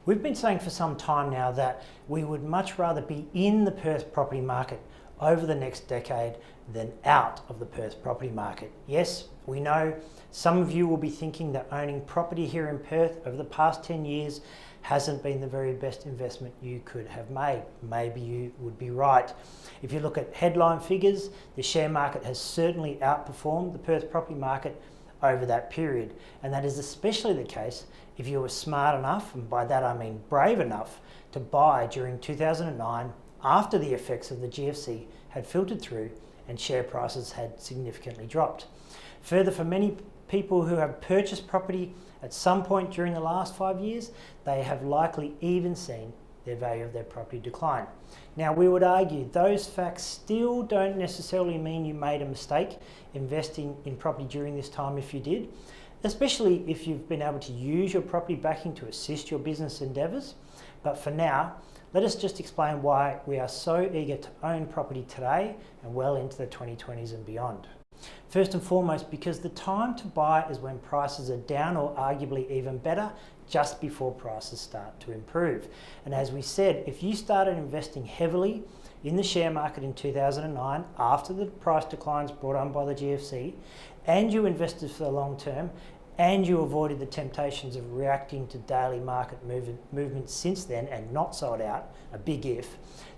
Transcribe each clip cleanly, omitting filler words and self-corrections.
We've been saying for some time now that we would much rather be in the Perth property market over the next decade than out of the Perth property market. Yes, we know some of you will be thinking that owning property here in Perth over the past 10 years hasn't been the very best investment you could have made. Maybe you would be right. If you look at headline figures, the share market has certainly outperformed the Perth property market over that period, and that is especially the case if you were smart enough, and by that I mean brave enough, to buy during 2009 after the effects of the GFC had filtered through and share prices had significantly dropped. Further, for many people who have purchased property at some point during the last 5 years, they have likely even seen their value of their property decline. Now, we would argue those facts still don't necessarily mean you made a mistake investing in property during this time if you did, especially if you've been able to use your property backing to assist your business endeavours. But for now, let us just explain why we are so eager to own property today and well into the 2020s and beyond. First and foremost, because the time to buy is when prices are down, or arguably even better, just before prices start to improve. And as we said, if you started investing heavily in the share market in 2009 after the price declines brought on by the GFC, and you invested for the long term, and you avoided the temptations of reacting to daily market movements since then and not sold out, a big if,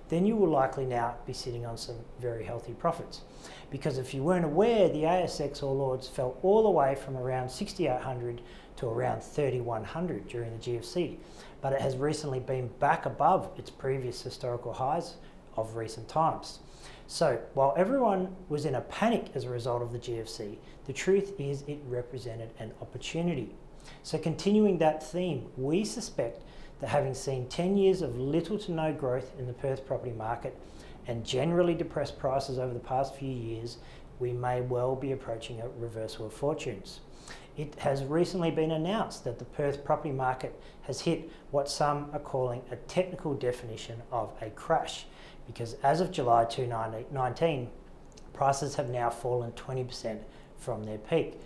then you will likely now be sitting on some very healthy profits. Because if you weren't aware, the ASX All Ords fell all the way from around 6,800 to around 3,100 during the GFC, but it has recently been back above its previous historical highs of recent times. So while everyone was in a panic as a result of the GFC, the truth is it represented an opportunity. So continuing that theme, we suspect that having seen 10 years of little to no growth in the Perth property market and generally depressed prices over the past few years, we may well be approaching a reversal of fortunes. It has recently been announced that the Perth property market has hit what some are calling a technical definition of a crash, because as of July 2019, prices have now fallen 20% from their peak.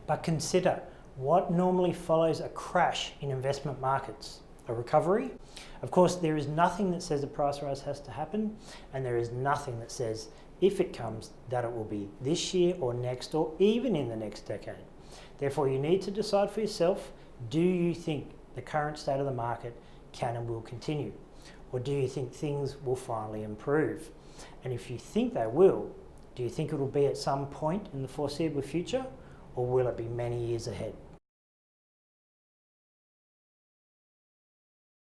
But consider what normally follows a crash in investment markets. A recovery? Of course, there is nothing that says a price rise has to happen, and there is nothing that says if it comes that it will be this year or next or even in the next decade. Therefore, you need to decide for yourself, do you think the current state of the market can and will continue? Or do you think things will finally improve? And if you think they will, do you think it will be at some point in the foreseeable future, or will it be many years ahead?